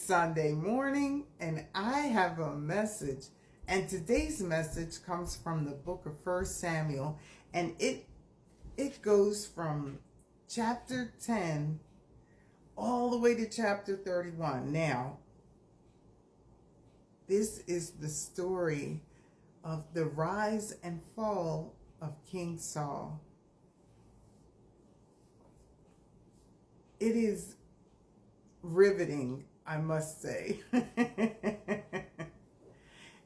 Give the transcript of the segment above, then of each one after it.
Sunday morning, and I have a message. And today's message comes from the book of 1Samuel, and it goes from chapter 10 all the way to chapter 31. Now, this is the story of the rise and fall of King Saul. It is riveting, I must say.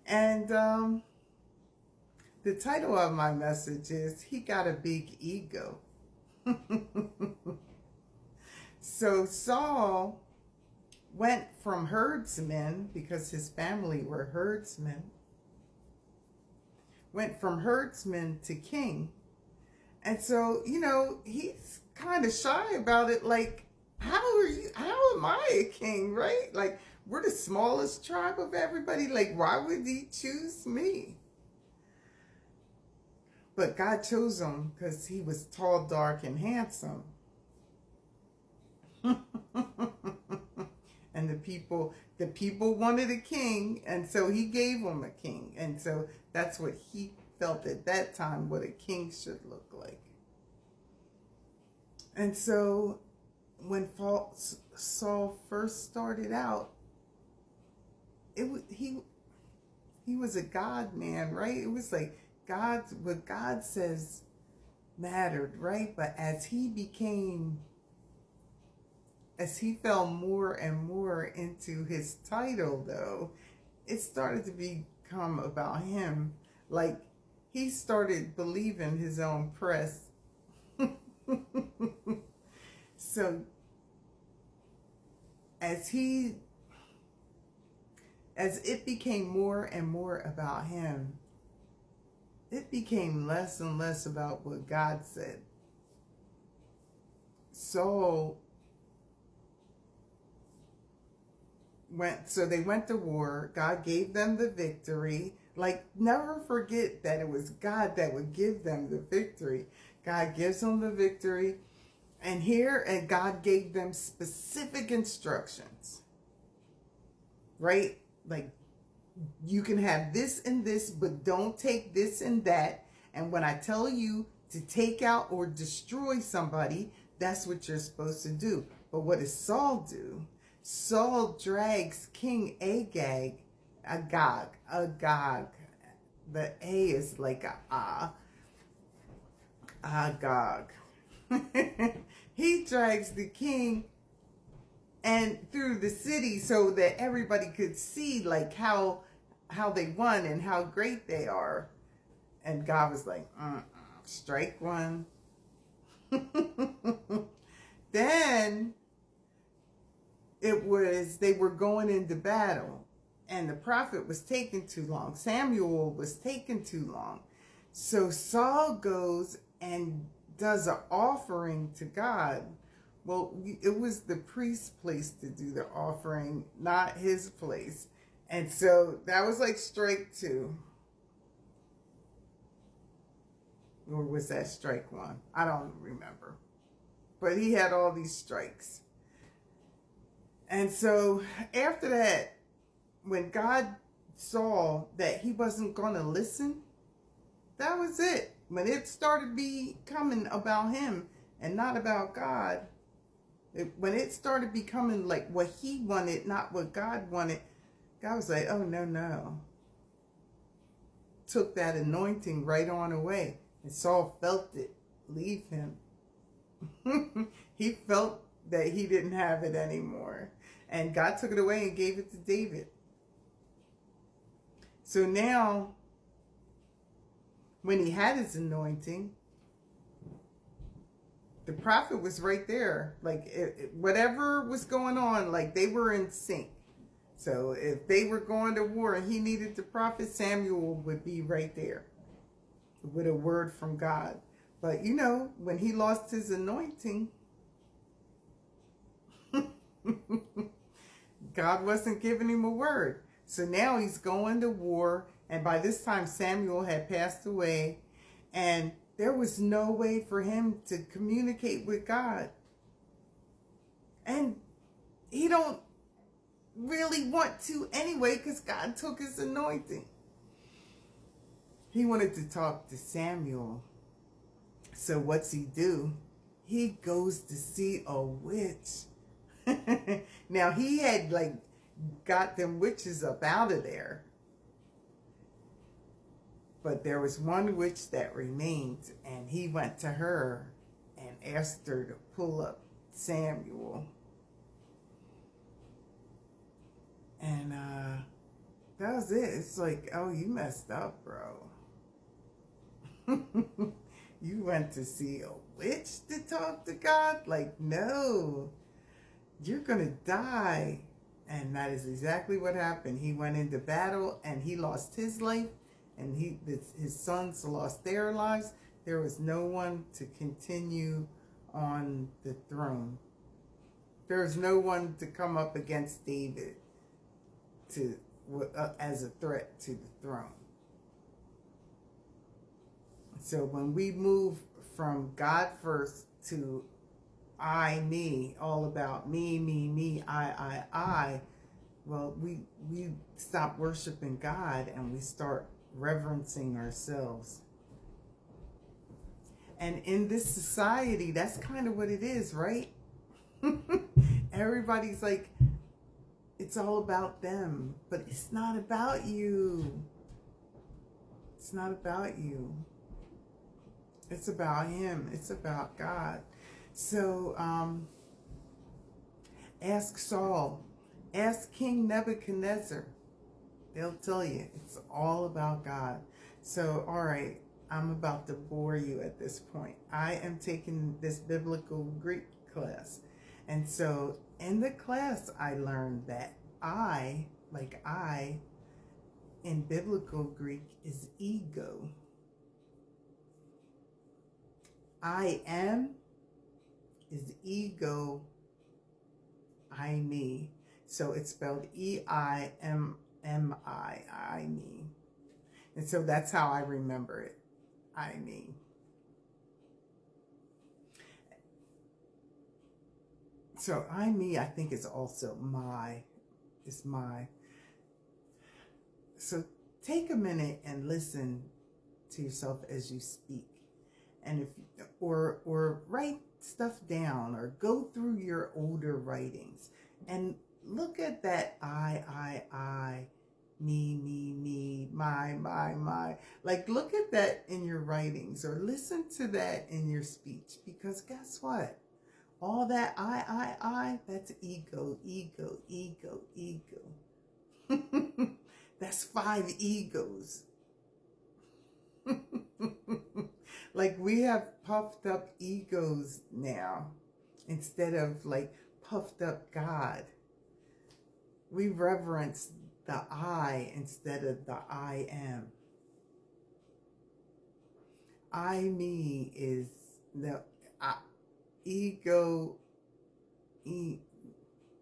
And the title of my message is, He Got a Big Ego. So Saul went from herdsmen, because his family were herdsmen, went from herdsman to king. And so, he's kind of shy about it. Like, how am I a king, right? Like, we're the smallest tribe of everybody. Like, why would he choose me? But God chose him because he was tall, dark, and handsome. And the people wanted a king, and so he gave them a king. And so that's what he felt at that time, what a king should look like. And so when Saul first started out, he was a God man, right? It was like what God says mattered, right? But as he fell more and more into his title, though, it started to become about him. Like, he started believing his own press. So as it became more and more about him, it became less and less about what God said. So they went to war. God gave them the victory. Like, never forget that it was God that would give them the victory. God gives them the victory. And God gave them specific instructions. Right? Like, you can have this and this, but don't take this and that. And when I tell you to take out or destroy somebody, that's what you're supposed to do. But what does Saul do? Saul drags King Agag. The A is like Agag. He drags the king and through the city so that everybody could see like how they won and how great they are. And God was like, strike one. Then they were going into battle, and the prophet was taking too long. Samuel was taking too long. So Saul goes and does an offering to God. Well, it was the priest's place to do the offering, not his place. And so that was like strike two. Or was that strike one? I don't remember. But he had all these strikes. And so after that, when God saw that he wasn't going to listen, that was it. When it started becoming about him and not about God, when it started becoming like what he wanted, not what God wanted, God was like, oh, no. Took that anointing right on away. And Saul felt it leave him. He felt that he didn't have it anymore. And God took it away and gave it to David. So now, when he had his anointing, the prophet was right there. Like, whatever was going on, like, they were in sync. So if they were going to war and he needed the prophet, Samuel would be right there with a word from God. But, when he lost his anointing, God wasn't giving him a word. So now he's going to war. And by this time, Samuel had passed away. And there was no way for him to communicate with God. And he don't really want to anyway because God took his anointing. He wanted to talk to Samuel. So what's he do? He goes to see a witch. Now he had like got them witches up out of there. But there was one witch that remained, and he went to her and asked her to pull up Samuel. And that was it. It's like, oh, you messed up, bro. You went to see a witch to talk to God? Like, no, you're going to die. And that is exactly what happened. He went into battle and he lost his life, and his sons lost their lives. There was no one to continue on the throne. There was no one to come up against David as a threat to the throne. So when we move from God first to I, me, all about me, me, me, I, well, we stop worshiping God and we start reverencing ourselves. And in this society, that's kind of what it is, right? Everybody's like, it's all about them, but it's not about you. It's not about you. It's about him. It's about God. So ask Saul. Ask King Nebuchadnezzar. They'll tell you it's all about God. So, all right, I'm about to bore you at this point. I am taking this biblical Greek class. And so in the class, I learned that I, in biblical Greek is ego. I am is ego, I, me. So it's spelled E-I-M-M-I, I, me. And so that's how I remember it, I, me. So I, me, I think is also my. So take a minute and listen to yourself as you speak. And or write stuff down, or go through your older writings and look at that I, me, my. Like, look at that in your writings, or listen to that in your speech, because guess what? All that I, that's ego. That's 5 egos. Like, we have puffed up egos now instead of like puffed up God. We reverence the I instead of the I am. I, me is the ego,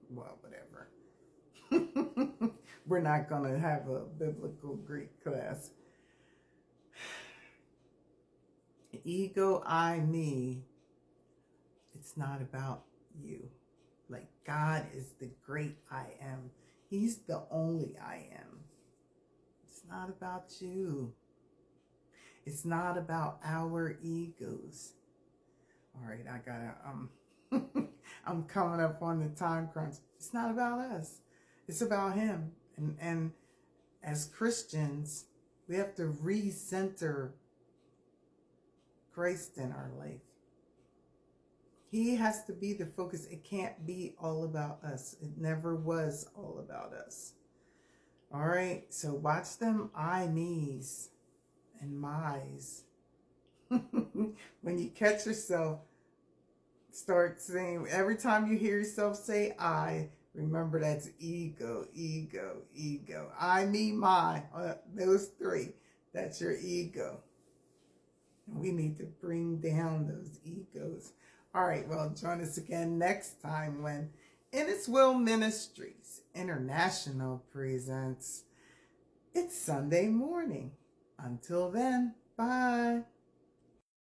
well, whatever. We're not going to have a biblical Greek class. Ego, I, me, it's not about you. Like, God is the great I am. He's the only I am. It's not about you. It's not about our egos. All right, I gotta, I'm coming up on the time crunch. It's not about us. It's about him. And as Christians, we have to recenter Christ in our life. He has to be the focus. It can't be all about us. It never was all about us. All right, so watch them I, me's and my's. When you catch yourself, start saying, every time you hear yourself say I, remember that's ego. I, me, my, those 3, that's your ego. We need to bring down those egos. All right, well, join us again next time when In Its Will Ministries International presents It's Sunday Morning. Until then, bye.